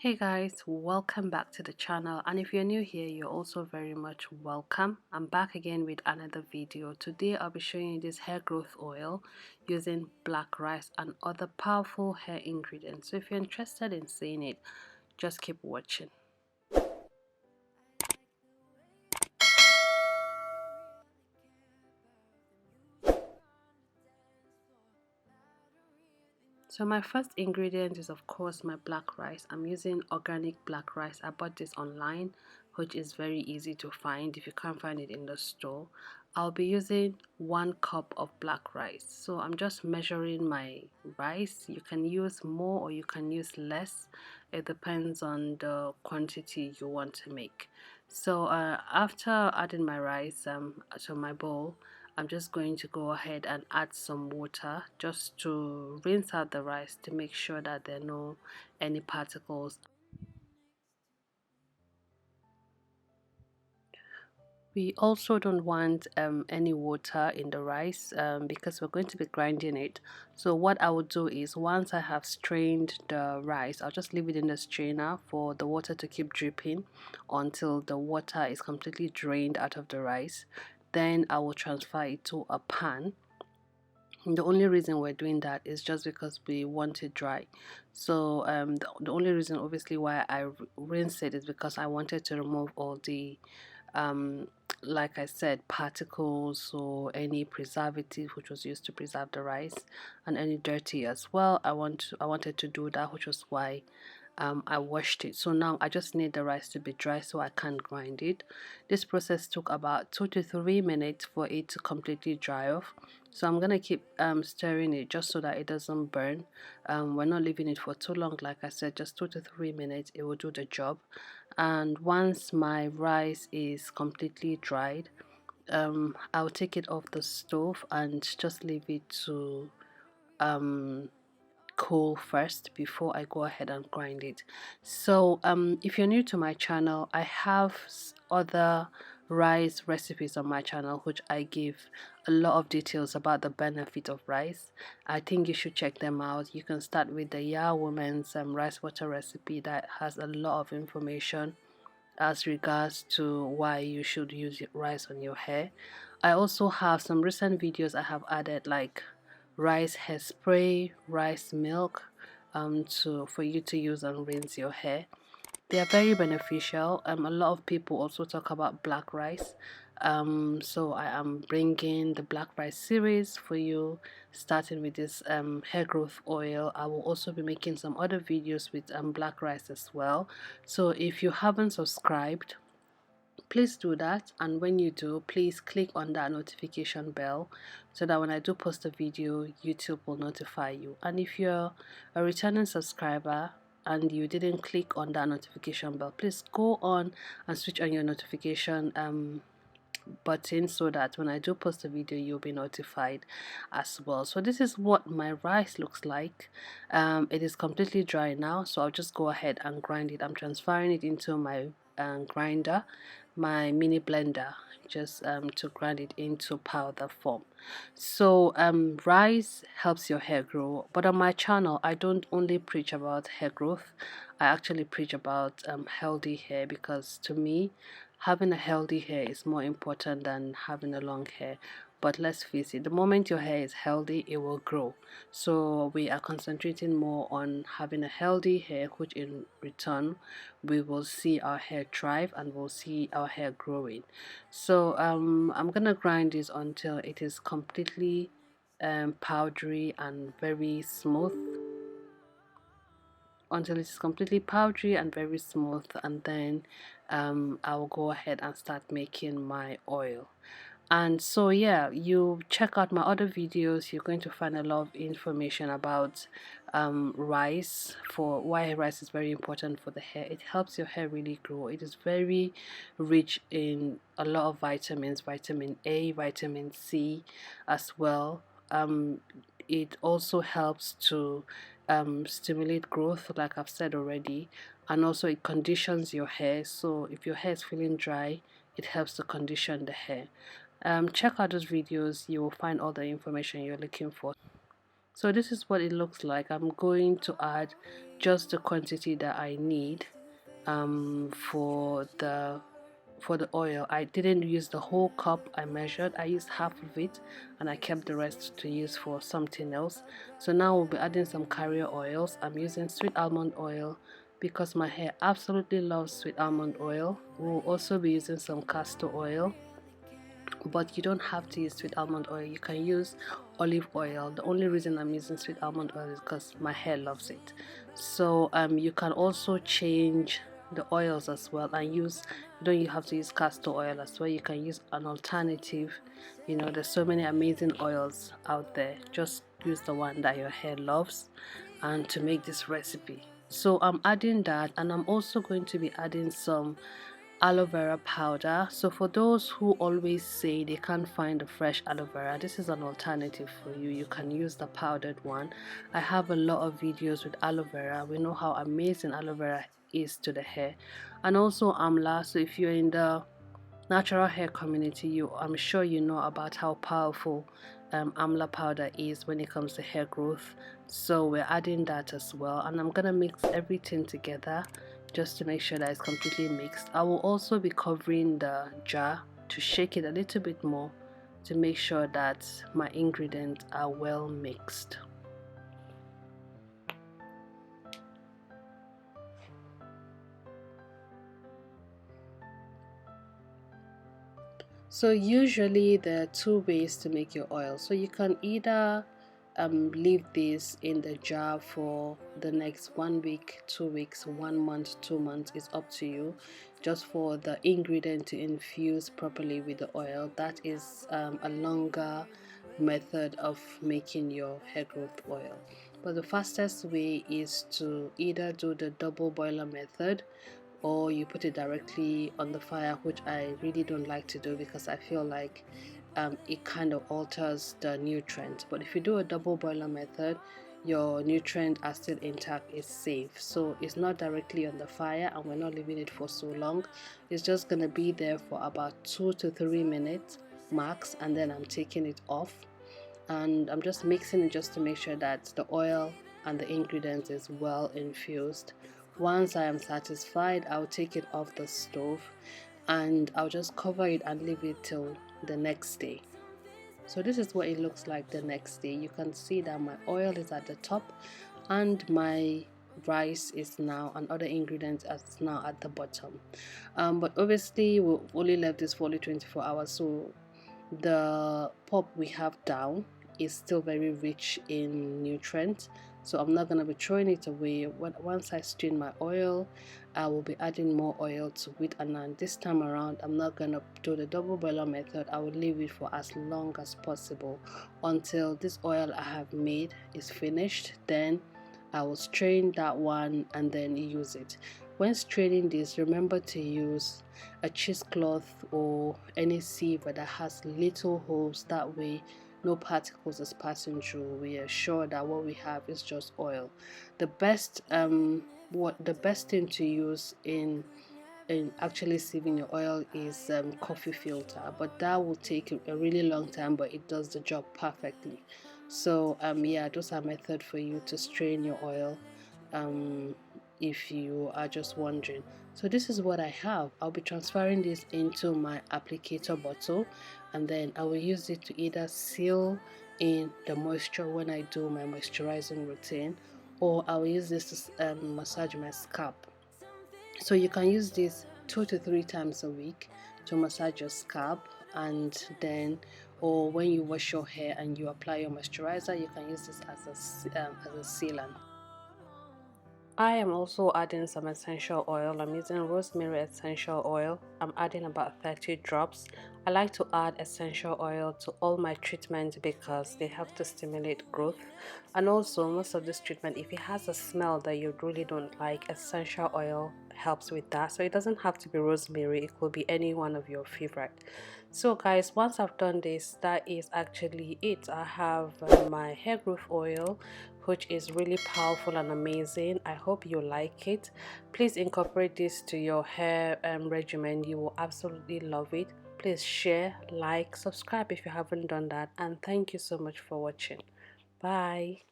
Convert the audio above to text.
Hey guys, welcome back to the channel, and if you're new here, you're also very much welcome. I'm back again with another video. Today I'll be showing you this hair growth oil using black rice and other powerful hair ingredients. So if you're interested in seeing it, just keep watching. So my first ingredient is of course my black rice. I'm using organic black rice. I bought this online, which is very easy to find if you can't find it in the store. I'll be using 1 cup of black rice. So I'm just measuring my rice. You can use more or you can use less. It depends on the quantity you want to make. So after adding my rice to my bowl, I'm just going to go ahead and add some water just to rinse out the rice to make sure that there are no any particles. We also don't want any water in the rice because we're going to be grinding it. So what I will do is once I have strained the rice, I'll just leave it in the strainer for the water to keep dripping until the water is completely drained out of the rice. Then I will transfer it to a pan. The only reason we're doing that is just because we want it dry. So the only reason obviously why I rinse it is because I wanted to remove all the um, like I said, particles or any preservative which was used to preserve the rice, and any dirty as well. I wanted to do that, which was why I washed it. So now I just need the rice to be dry so I can grind it. This process took about 2 to 3 minutes for it to completely dry off. So I'm gonna keep stirring it just so that it doesn't burn. We're not leaving it for too long, like I said, just 2 to 3 minutes, it will do the job. And once my rice is completely dried, I'll take it off the stove and just leave it to um, cool first before I go ahead and grind it. So if you're new to my channel, I have other rice recipes on my channel which I give a lot of details about the benefit of rice. I think you should check them out. You can start with the Woman's rice water recipe that has a lot of information as regards to why you should use rice on your hair. I also have some recent videos I have added, like rice hairspray, rice milk, to for you to use and rinse your hair. They are very beneficial. A lot of people also talk about black rice. So I am bringing the black rice series for you, starting with this hair growth oil. I will also be making some other videos with black rice as well. So if you haven't subscribed, please do that, and when you do, please click on that notification bell so that when I do post a video, YouTube will notify you. And if you're a returning subscriber and you didn't click on that notification bell, please go on and switch on your notification button so that when I do post a video, you'll be notified as well. So this is what my rice looks like. It is completely dry now, so I'll just go ahead and grind it. I'm transferring it into my grinder, my mini blender, just to grind it into powder form. So rice helps your hair grow, but on my channel I don't only preach about hair growth. I actually preach about healthy hair, because to me having a healthy hair is more important than having a long hair. But let's face it, the moment your hair is healthy, it will grow. So we are concentrating more on having a healthy hair, which in return we will see our hair thrive and we'll see our hair growing. So I'm gonna grind this until it is completely powdery and very smooth, until it's completely powdery and very smooth, and then I'll go ahead and start making my oil. And so yeah, you check out my other videos, you're going to find a lot of information about rice, for why rice is very important for the hair. It helps your hair really grow. It is very rich in a lot of vitamins, vitamin A, vitamin C as well. It also helps to stimulate growth, like I've said already, and also it conditions your hair. So if your hair is feeling dry, it helps to condition the hair. Check out those videos, you will find all the information you're looking for. So this is what it looks like. I'm going to add just the quantity that I need for the oil. I didn't use the whole cup. I measured. I used half of it and I kept the rest to use for something else. So now we'll be adding some carrier oils. I'm using sweet almond oil because my hair absolutely loves sweet almond oil. We'll also be using some castor oil, but you don't have to use sweet almond oil. You can use olive oil. The only reason I'm using sweet almond oil is because my hair loves it. So you can also change the oils as well and use, you have to use castor oil as well. You can use an alternative. There's so many amazing oils out there. Just use the one that your hair loves and to make this recipe. So I'm adding that, and I'm also going to be adding some aloe vera powder. So for those who always say they can't find the fresh aloe vera, this is an alternative for you. You can use the powdered one. I have a lot of videos with aloe vera. We know how amazing aloe vera is to the hair. And also amla. So if you're in the natural hair community, I'm sure you know about how powerful amla powder is when it comes to hair growth. So we're adding that as well, and I'm gonna mix everything together just to make sure that it's completely mixed. I will also be covering the jar to shake it a little bit more to make sure that my ingredients are well mixed. So usually there are two ways to make your oil. So you can either leave this in the jar for the next 1 week, 2 weeks, 1 month, 2 months. It's up to you, just for the ingredient to infuse properly with the oil. That is a longer method of making your hair growth oil. But the fastest way is to either do the double boiler method, or you put it directly on the fire, which I really don't like to do because I feel like it kind of alters the nutrient. But if you do a double boiler method, your nutrient are still intact, it's safe. So it's not directly on the fire and we're not leaving it for so long. It's just going to be there for about 2 to 3 minutes max, and then I'm taking it off and I'm just mixing it just to make sure that the oil and the ingredients is well infused. Once I am satisfied, I'll take it off the stove and I'll just cover it and leave it till the next day. So this is what it looks like the next day. You can see that my oil is at the top and my rice is now, and other ingredients is now at the bottom. But obviously we'll only left this for only 24 hours, so the pulp we have down is still very rich in nutrients, so I'm not going to be throwing it away. Once I strain my oil, I will be adding more oil to it, and then this time around I'm not going to do the double boiler method. I will leave it for as long as possible until this oil I have made is finished. Then I will strain that one and then use it. When straining this, remember to use a cheesecloth or any sieve that has little holes. That way no particles is passing through. We are sure that what we have is just oil. The best thing to use in actually sieving your oil is coffee filter, but that will take a really long time, but it does the job perfectly. So yeah, those are methods for you to strain your oil if you are just wondering. So this is what I have. I'll be transferring this into my applicator bottle, and then I will use it to either seal in the moisture when I do my moisturizing routine, or I will use this to massage my scalp. So you can use this 2 to 3 times a week to massage your scalp, and then or when you wash your hair and you apply your moisturizer, you can use this as a sealant. I am also adding some essential oil. I'm using rosemary essential oil. I'm adding about 30 drops. I like to add essential oil to all my treatments because they help to stimulate growth. And also, most of this treatment, if it has a smell that you really don't like, essential oil helps with that. So it doesn't have to be rosemary, it could be any one of your favorite. So guys, once I've done this, that is actually it. I have my hair growth oil, which is really powerful and amazing. I hope you like it. Please incorporate this to your hair regimen. You will absolutely love it. Please share, like, subscribe if you haven't done that, and thank you so much for watching. Bye.